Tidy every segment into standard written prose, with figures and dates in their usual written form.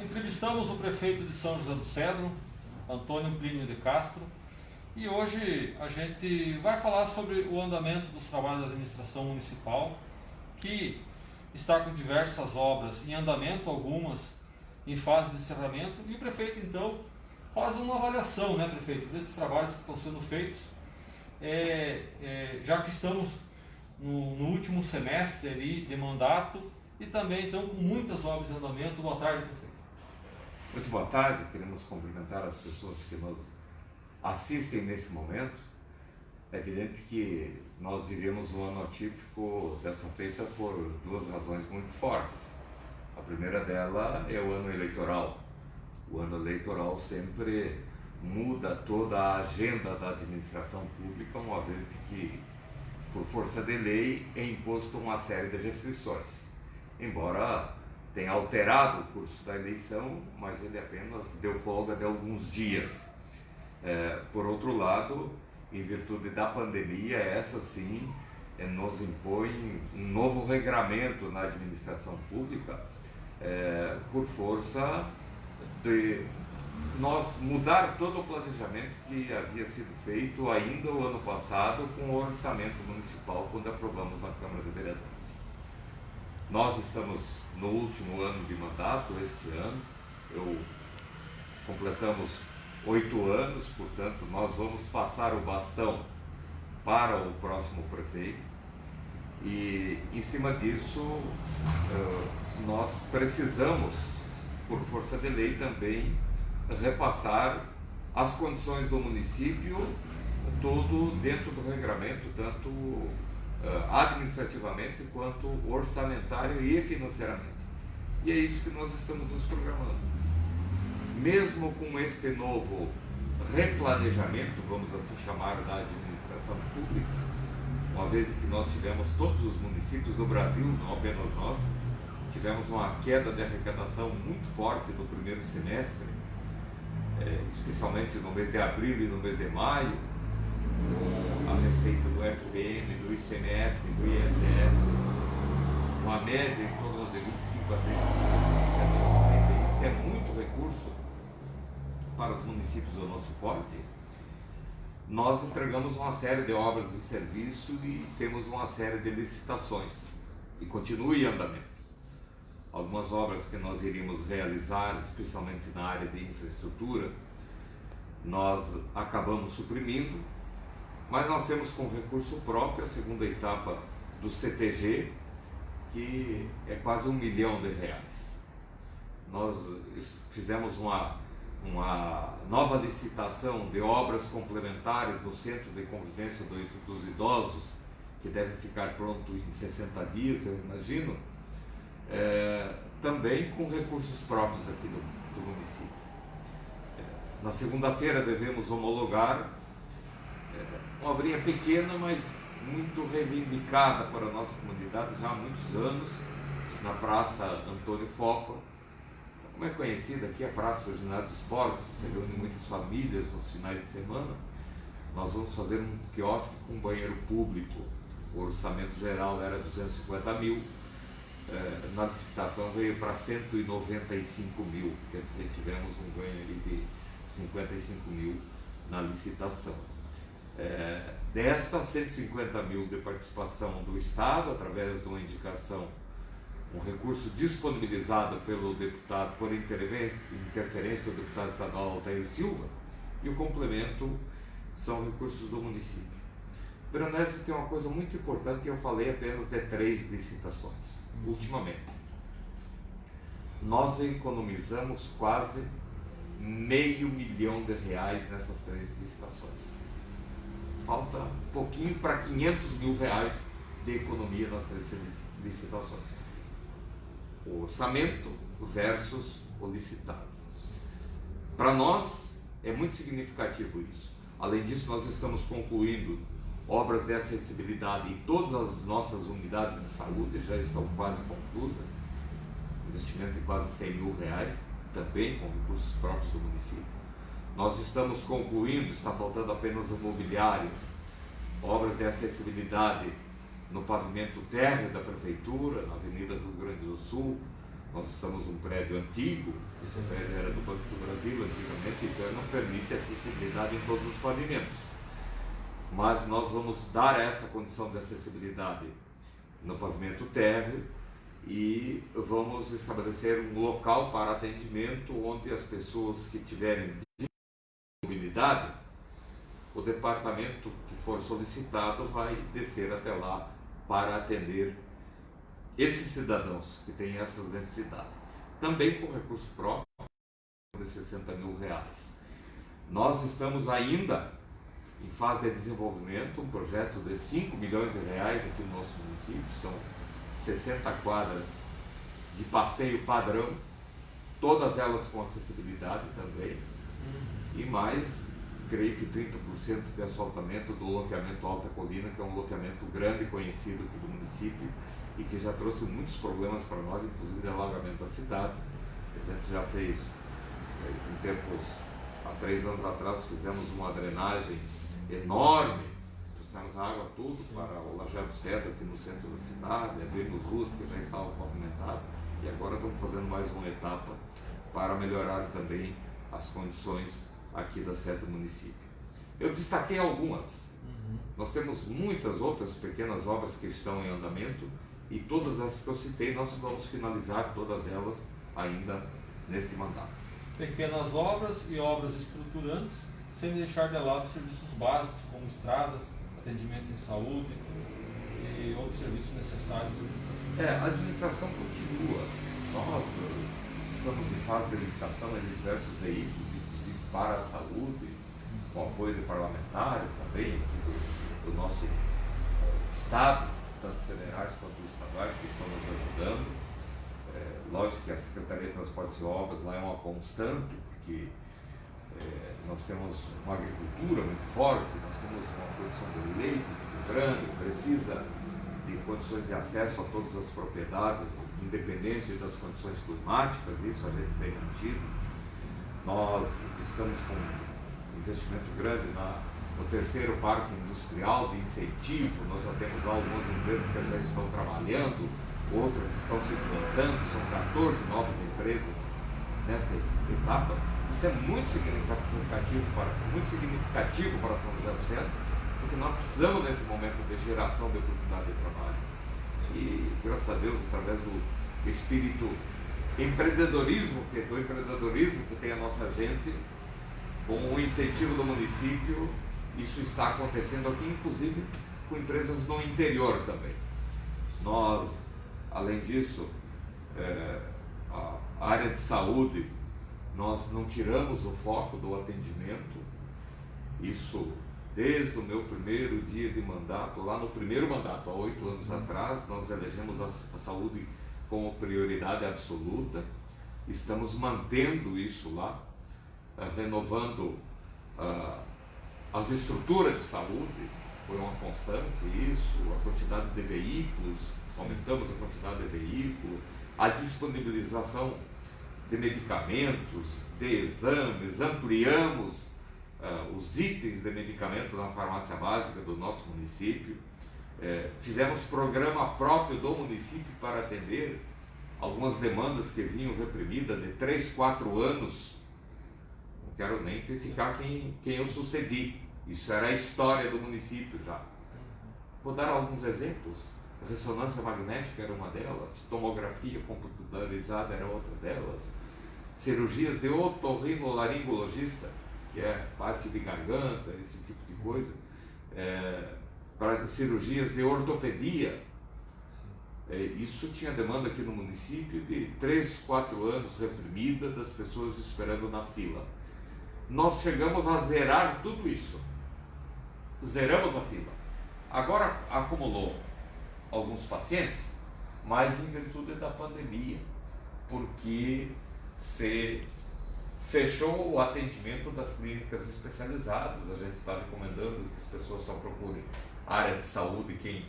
entrevistamos o prefeito de São José do Cedro, Antônio Plínio de Castro, e hoje a gente vai falar sobre o andamento dos trabalhos da administração municipal, que está com diversas obras em andamento, algumas em fase de encerramento, e o prefeito então faz uma avaliação, né, prefeito, desses trabalhos que estão sendo feitos, já que estamos no último semestre ali de mandato e também então com muitas obras em andamento. Boa tarde, prefeito. Muito boa tarde, queremos cumprimentar as pessoas que nos assistem nesse momento. É evidente que nós vivemos um ano atípico dessa feita por duas razões muito fortes. A primeira dela é o ano eleitoral. O ano eleitoral sempre muda toda a agenda da administração pública, uma vez que, por força de lei, é imposto uma série de restrições. Embora tenha alterado o curso da eleição, mas ele apenas deu folga de alguns dias. Por outro lado, em virtude da pandemia, essa sim nos impõe um novo regramento na administração pública, por força de nós mudar todo o planejamento que havia sido feito ainda o ano passado com o orçamento municipal, quando aprovamos na Câmara de Vereadores. Nós estamos no último ano de mandato, este ano, completamos 8 anos, portanto nós vamos passar o bastão para o próximo prefeito e em cima disso nós precisamos, por força de lei também, repassar as condições do município, todo dentro do regramento, tanto administrativamente quanto orçamentário e financeiramente. E é isso que nós estamos nos programando. Mesmo com este novo replanejamento, vamos assim chamar, da administração pública, uma vez que nós tivemos todos os municípios do Brasil, não apenas nós, tivemos uma queda de arrecadação muito forte no primeiro semestre, especialmente no mês de abril e no mês de maio, a receita do FPM, do ICMS, do ISS, uma média em torno de 25 a 30%. Isso é muito recurso para os municípios do nosso porte. Nós entregamos uma série de obras de serviço e temos uma série de licitações e continua em andamento. Algumas obras que nós iríamos realizar, especialmente na área de infraestrutura, nós acabamos suprimindo, mas nós temos com recurso próprio a segunda etapa do CTG, que é quase R$1 milhão. Nós fizemos uma nova licitação de obras complementares no Centro de Convivência dos Idosos, que deve ficar pronto em 60 dias, eu imagino, também com recursos próprios aqui do município. Na segunda-feira devemos homologar uma obrinha pequena, mas muito reivindicada para a nossa comunidade já há muitos anos, na Praça Antônio Fopa. Como é conhecida aqui, a Praça do Ginásio de Esportes, se reúne muitas famílias nos finais de semana. Nós vamos fazer um quiosque com banheiro público. O orçamento geral era 250 mil, na licitação veio para 195 mil, quer dizer, tivemos um ganho ali de 55 mil na licitação. Destas 150 mil de participação do Estado, através de uma indicação, um recurso disponibilizado pelo deputado, por interferência do deputado estadual Altair Silva, e o complemento são recursos do município. Veronese tem uma coisa muito importante, que eu falei apenas de 3 licitações, ultimamente. Nós economizamos quase R$500 mil nessas 3 licitações. Falta um pouquinho para R$500 mil de economia nas 3 licitações. O orçamento versus o licitado. Para nós é muito significativo isso. Além disso, nós estamos concluindo obras de acessibilidade em todas as nossas unidades de saúde, já estão quase conclusas. Investimento de quase R$100 mil, também com recursos próprios do município. Nós estamos concluindo, está faltando apenas o mobiliário, obras de acessibilidade no pavimento térreo da Prefeitura, na Avenida Rio Grande do Sul, Nós estamos num prédio antigo, esse prédio era do Banco do Brasil antigamente, então não permite acessibilidade em todos os pavimentos. Mas nós vamos dar essa condição de acessibilidade no pavimento térreo e vamos estabelecer um local para atendimento onde as pessoas que tiverem mobilidade, o departamento que for solicitado vai descer até lá para atender esses cidadãos que têm essas necessidades. Também com recurso próprio de R$60 mil. Nós estamos ainda em fase de desenvolvimento, um projeto de R$5 milhões aqui no nosso município, são 60 quadras de passeio padrão, todas elas com acessibilidade também, e mais, creio que 30% de asfaltamento do loteamento Alta Colina, que é um loteamento grande e conhecido aqui do município, e que já trouxe muitos problemas para nós, inclusive de alagamento da cidade. A gente já fez, em tempos, há 3 anos atrás, fizemos uma drenagem enorme, trouxemos a água tudo para o Lajeado Cedro aqui no centro da cidade, abrimos ruas que já estavam pavimentadas, e agora estamos fazendo mais uma etapa para melhorar também as condições aqui da sede do município. Eu destaquei algumas. Nós temos muitas outras pequenas obras que estão em andamento, e todas essas que eu citei, nós vamos finalizar todas elas ainda neste mandato. Pequenas obras e obras estruturantes, sem deixar de lado serviços básicos, como estradas, atendimento em saúde e outros serviços necessários da administração. A administração continua. Nós estamos em fase de licitação em diversos veículos, inclusive para a saúde, com apoio de parlamentares também, aqui do nosso Estado, tanto federais quanto estaduais, que estão nos ajudando. Lógico que a Secretaria de Transportes e Obras lá é uma constante, porque nós temos uma agricultura muito forte, nós temos uma produção de leite muito grande, precisa de condições de acesso a todas as propriedades, independente das condições climáticas, isso a gente tem mantido. Nós estamos com um investimento grande no terceiro parque industrial de incentivo. Nós já temos lá algumas empresas que já estão trabalhando, outras estão se implantando, são 14 novas empresas nesta etapa. Isso é muito significativo para São José do Centro, porque nós precisamos nesse momento de geração de oportunidade de trabalho. E graças a Deus, através do espírito empreendedorismo que tem a nossa gente, com o incentivo do município, isso está acontecendo aqui, inclusive com empresas no interior também. Nós, além disso, a área de saúde, nós não tiramos o foco do atendimento. Isso desde o meu primeiro dia de mandato, lá no primeiro mandato, há 8 anos atrás, nós elegemos a saúde como prioridade absoluta. Estamos mantendo isso lá, renovando as estruturas de saúde, foi uma constante isso, a quantidade de veículos, aumentamos a quantidade de veículos, a disponibilização de medicamentos, de exames, ampliamos os itens de medicamento na farmácia básica do nosso município, fizemos programa próprio do município para atender algumas demandas que vinham reprimidas de 3, 4 anos. Não quero nem criticar quem eu sucedi, isso era a história do município já. Vou dar alguns exemplos. Ressonância magnética era uma delas, tomografia computadorizada era outra delas, cirurgias de otorrinolaringologista, que é parte de garganta, esse tipo de coisa, para cirurgias de ortopedia. Isso tinha demanda aqui no município de 3, 4 anos reprimida, das pessoas esperando na fila. Nós chegamos a zerar tudo isso, zeramos a fila. Agora acumulou alguns pacientes, mas em virtude da pandemia, porque se fechou o atendimento das clínicas especializadas. A gente está recomendando que as pessoas só procurem a área de saúde quem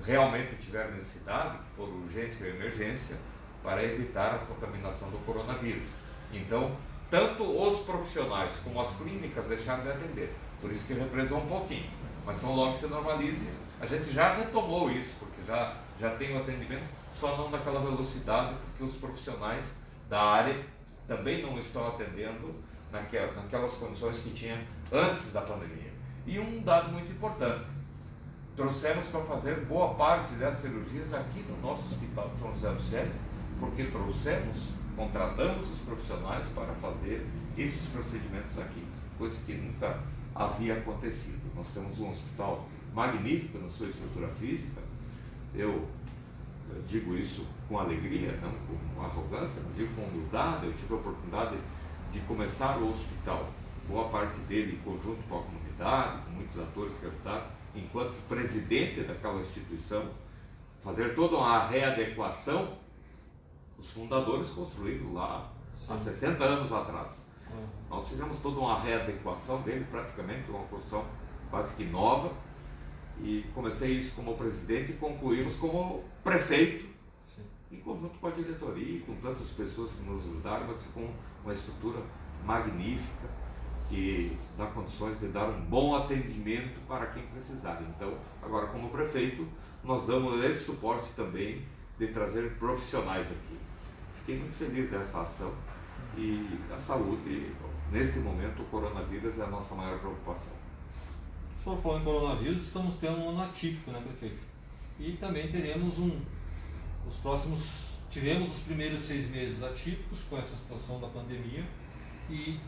realmente tiver necessidade, que for urgência ou emergência, para evitar a contaminação do coronavírus. Então, tanto os profissionais como as clínicas deixaram de atender, por isso que represou um pouquinho, mas tão logo se normalize, a gente já retomou isso, porque já tem o atendimento só não naquela velocidade, porque os profissionais da área também não estão atendendo naquelas condições que tinha antes da pandemia. E um dado muito importante, trouxemos para fazer boa parte das cirurgias aqui no nosso Hospital de São José do Céu, porque contratamos os profissionais para fazer esses procedimentos aqui, coisa que nunca havia acontecido. Nós temos um hospital magnífico na sua estrutura física, eu digo isso com alegria, não com arrogância, não digo com humildade. Eu tive a oportunidade de começar o hospital, boa parte dele em conjunto com a comunidade, com muitos atores que ajudaram, enquanto presidente daquela instituição, fazer toda uma readequação. Os fundadores construíram lá há 60 anos atrás. Nós fizemos toda uma readequação dele, praticamente uma construção quase que nova, e comecei isso como presidente e concluímos como prefeito, sim, em conjunto com a diretoria e com tantas pessoas que nos ajudaram, mas com uma estrutura magnífica que dá condições de dar um bom atendimento para quem precisar. Então, agora como prefeito, nós damos esse suporte também de trazer profissionais aqui. Fiquei muito feliz dessa ação e a saúde, neste momento, o coronavírus é a nossa maior preocupação. Se for falar em coronavírus, estamos tendo um ano atípico, né, prefeito? E também teremos tivemos os primeiros 6 meses atípicos com essa situação da pandemia e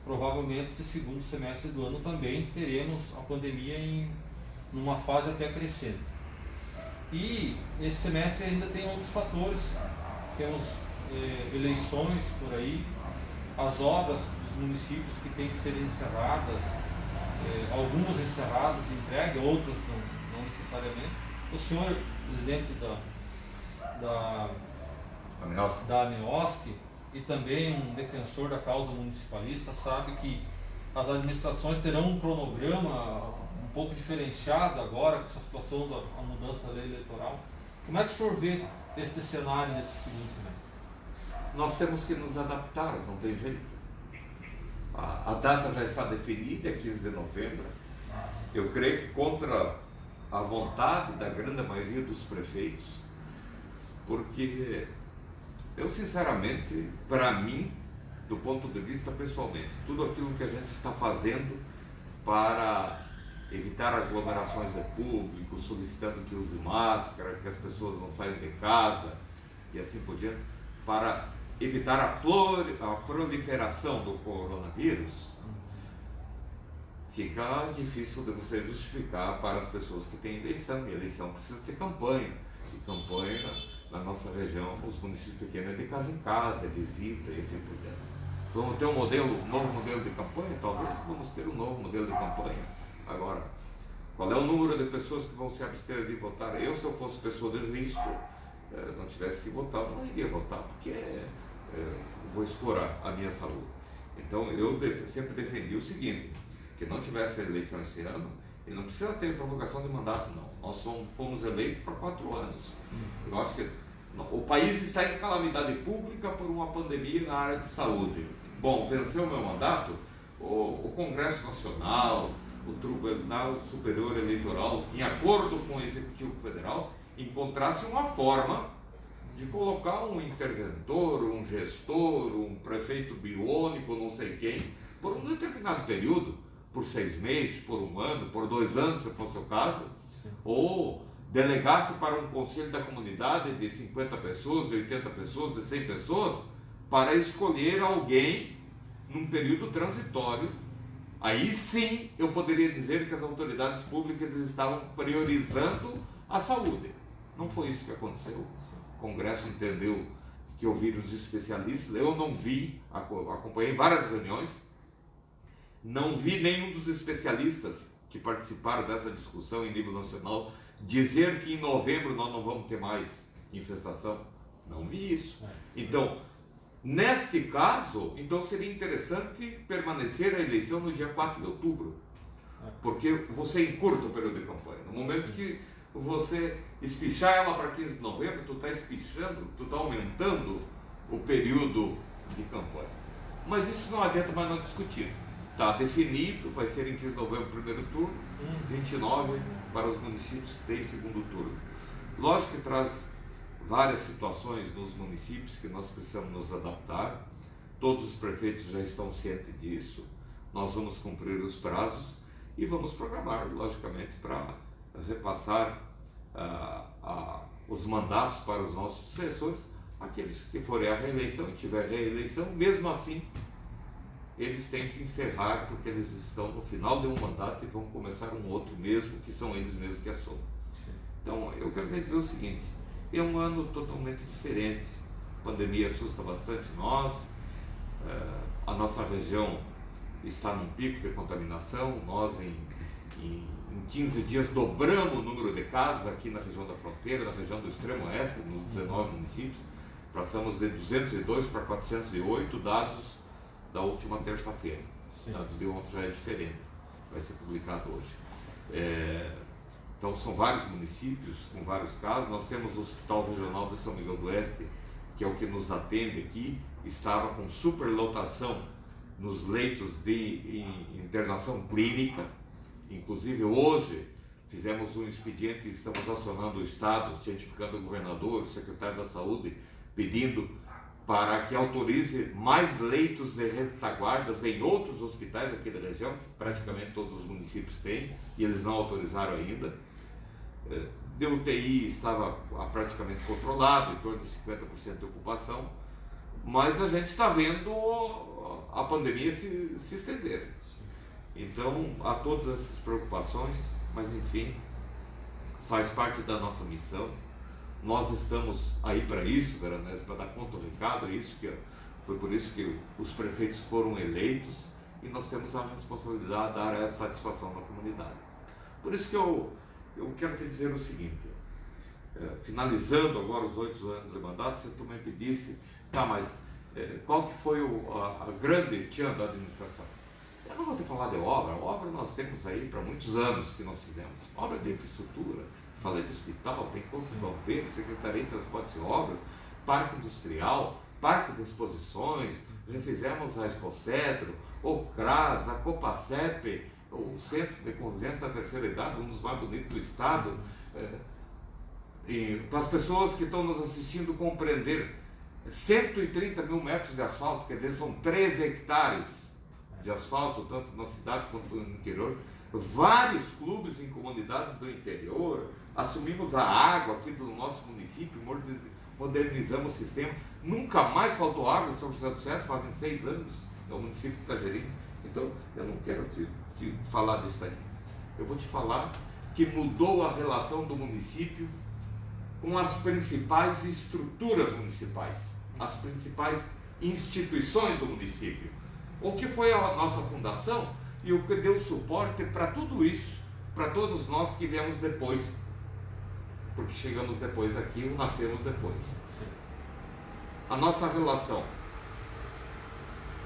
provavelmente esse segundo semestre do ano também teremos a pandemia numa fase até crescente. E esse semestre ainda tem outros fatores, temos eleições por aí, as obras dos municípios que têm que ser encerradas, algumas encerradas e entregues, outras não necessariamente. O senhor, presidente da ANEOSC e também um defensor da causa municipalista, sabe que as administrações terão um cronograma um pouco diferenciado agora com essa situação da mudança da lei eleitoral. Como é que o senhor vê este cenário nesse segundo semestre? Nós temos que nos adaptar, não tem jeito. A data já está definida, é 15 de novembro. Eu creio que contra a vontade da grande maioria dos prefeitos, porque eu sinceramente, para mim, do ponto de vista pessoalmente, tudo aquilo que a gente está fazendo para evitar aglomerações de público, solicitando que use máscara, que as pessoas não saiam de casa e assim por diante, para evitar a proliferação do coronavírus, fica difícil de você justificar para as pessoas que têm eleição, e eleição precisa ter campanha, e campanha na nossa região, os municípios pequenos é de casa em casa, é visita e assim por diante. Vamos ter um novo modelo de campanha? Talvez vamos ter um novo modelo de campanha. Agora, qual é o número de pessoas que vão se abster de votar? Eu, se eu fosse pessoa de risco, não tivesse que votar, eu não iria votar, porque vou explorar a minha saúde. Então, eu sempre defendi o seguinte, que não tivesse eleição esse ano, e não precisa ter prorrogação de mandato, não. Nós fomos eleitos para 4 anos. Eu acho que o país está em calamidade pública por uma pandemia na área de saúde. Bom, venceu o meu mandato, o Congresso Nacional, o Tribunal Superior Eleitoral, em acordo com o Executivo Federal, encontrasse uma forma de colocar um interventor, um gestor, um prefeito biônico, não sei quem, por um determinado período, por 6 meses, por 1 ano, por 2 anos, se fosse o caso, sim, ou delegasse para um conselho da comunidade de 50 pessoas, de 80 pessoas, de 100 pessoas, para escolher alguém num período transitório. Aí sim eu poderia dizer que as autoridades públicas estavam priorizando a saúde. Não foi isso que aconteceu. O Congresso entendeu que ouvir os especialistas, eu não vi, acompanhei várias reuniões, não vi nenhum dos especialistas que participaram dessa discussão em nível nacional dizer que em novembro nós não vamos ter mais infestação. Não vi isso. Então, neste caso, então seria interessante permanecer a eleição no dia 4 de outubro, porque você encurta o período de campanha. No momento que você espichar ela para 15 de novembro, tu está espichando, tu está aumentando o período de campanha. Mas isso não adianta mais não discutir. Está definido, vai ser em 15 de novembro o primeiro turno, 29 para os municípios que têm segundo turno. Lógico que traz várias situações nos municípios que nós precisamos nos adaptar. Todos os prefeitos já estão cientes disso. Nós vamos cumprir os prazos e vamos programar, logicamente, para repassar os mandatos para os nossos sucessores, aqueles que forem à reeleição e tiver reeleição, mesmo assim, eles têm que encerrar, porque eles estão no final de um mandato e vão começar um outro mesmo, que são eles mesmos que assumem. Então, eu quero dizer o seguinte, é um ano totalmente diferente, a pandemia assusta bastante nós, a nossa região está num pico de contaminação, nós em 15 dias dobramos o número de casos aqui na região da fronteira, na região do extremo oeste, nos 19 municípios, passamos de 202 para 408 dados da última terça-feira. Dados de ontem já é diferente, vai ser publicado hoje. Então são vários municípios com vários casos. Nós temos o Hospital Regional de São Miguel do Oeste, que é o que nos atende aqui, estava com superlotação nos leitos de internação clínica. Inclusive hoje fizemos um expediente e estamos acionando o Estado, cientificando o governador, o secretário da Saúde, pedindo para que autorize mais leitos de retaguardas em outros hospitais aqui da região, que praticamente todos os municípios têm, e eles não autorizaram ainda. De UTI estava praticamente controlado, em torno de 50% de ocupação, mas a gente está vendo a pandemia se estender. Então, há todas essas preocupações, mas enfim, faz parte da nossa missão. Nós estamos aí para isso, Veronese, para dar conta do recado, foi por isso que os prefeitos foram eleitos e nós temos a responsabilidade de dar essa satisfação na comunidade. Por isso que eu quero te dizer o seguinte, finalizando agora os 8 anos de mandato, você também pedisse, mas qual que foi a grande tchan da administração? Eu não vou te falar de obra nós temos aí para muitos anos que nós fizemos, obra de infraestrutura, falei de hospital, tem corpo de bombeiro, Secretaria de Transportes e Obras, Parque Industrial, Parque de Exposições, refizemos a Expocedro, o CRAS, a Copacep, o Centro de Convivência da Terceira Idade, um dos mais bonitos do estado. E para as pessoas que estão nos assistindo compreender, 130 mil metros de asfalto, quer dizer, são 13 hectares de asfalto, tanto na cidade quanto no interior. Vários clubes em comunidades do interior, assumimos a água aqui do nosso município, modernizamos o sistema, nunca mais faltou água em São José do Certo, fazem 6 anos, é o município que está gerindo. Então, eu não quero te falar disso aí, eu vou te falar que mudou a relação do município com as principais estruturas municipais, as principais instituições do município. O que foi a nossa fundação e o que deu suporte para tudo isso, para todos nós que viemos depois, porque chegamos depois aqui ou nascemos depois. Sim. A nossa relação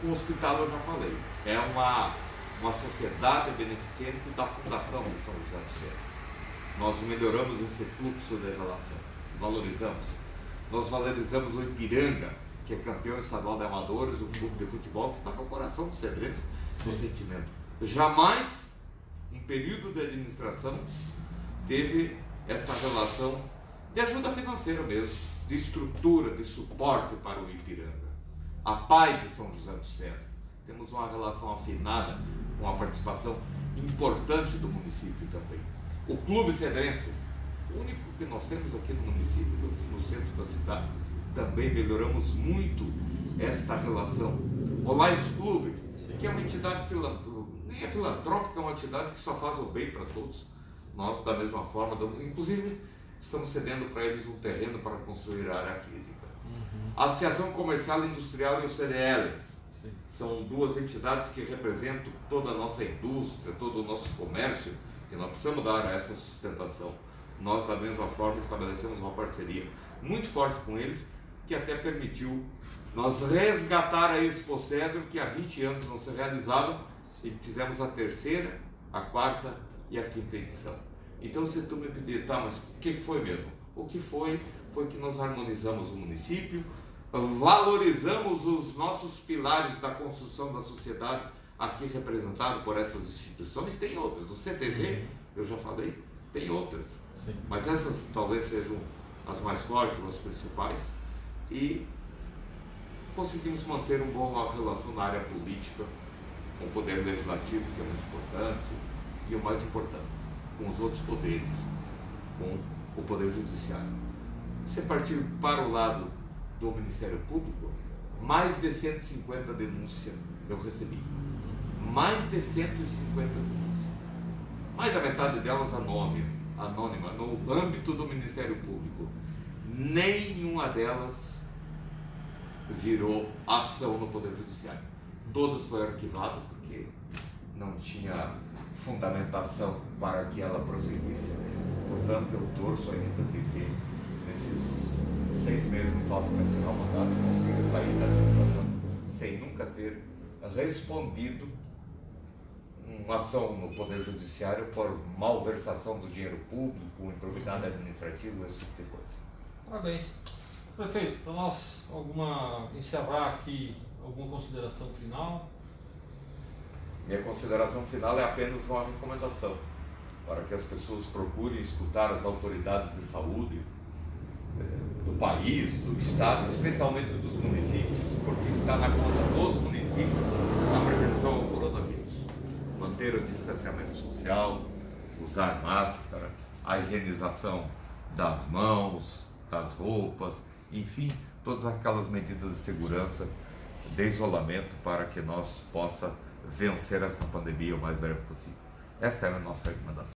com o hospital, eu já falei, é uma sociedade beneficente da Fundação de São José do Certo. Nós melhoramos esse fluxo de relação, valorizamos. Nós valorizamos o Ipiranga, que é campeão estadual de amadores, o clube de futebol que está no coração do cedrense, no sentimento. Jamais, um período de administração, teve essa relação de ajuda financeira mesmo, de estrutura, de suporte para o Ipiranga. A PAI de São José do Certo, temos uma relação afinada com a participação importante do município também. O Clube Cedrense, o único que nós temos aqui no município, no centro da cidade, também melhoramos muito esta relação. O Lions Clube, que é uma entidade nem é filantrópica, é uma entidade que só faz o bem para todos. Nós, da mesma forma, inclusive, estamos cedendo para eles um terreno para construir a área física. A Associação Comercial e Industrial e o CDL, são 2 entidades que representam toda a nossa indústria, todo o nosso comércio, que nós precisamos dar a essa sustentação. Nós, da mesma forma, estabelecemos uma parceria muito forte com eles, que até permitiu nós resgatar a Expocedro, que há 20 anos não se realizava, e fizemos a 3ª, a 4ª e a 5ª edição. Então, se tu me pedir, mas o que foi mesmo? O que foi que nós harmonizamos o município, valorizamos os nossos pilares da construção da sociedade, aqui representado por essas instituições. Tem outras, o CTG, eu já falei, tem outras, mas essas talvez sejam as mais fortes, as principais, e conseguimos manter uma boa relação na área política, com o poder legislativo, que é muito importante, e o mais importante, com os outros poderes, com o poder judiciário. Se partir para o lado do Ministério Público, mais de 150 denúncias eu recebi. Mais de 150 denúncias. Mais da metade delas anônima, no âmbito do Ministério Público. Nenhuma delas virou ação no Poder Judiciário. Todas foram arquivadas porque não tinha fundamentação para que ela prosseguisse. Portanto, eu torço ainda de que nesses 6 meses que faltam para encerrar o mandato consiga sair da administração sem nunca ter respondido uma ação no Poder Judiciário por malversação do dinheiro público, improbidade administrativa, esse tipo de coisa. Parabéns. Prefeito, para nós encerrar aqui, alguma consideração final? Minha consideração final é apenas uma recomendação para que as pessoas procurem escutar as autoridades de saúde do país, do estado, especialmente dos municípios, porque está na conta dos municípios a prevenção ao coronavírus. Manter o distanciamento social, usar máscara, a higienização das mãos, das roupas, enfim, todas aquelas medidas de segurança, de isolamento, para que nós possa vencer essa pandemia o mais breve possível. Esta é a nossa recomendação.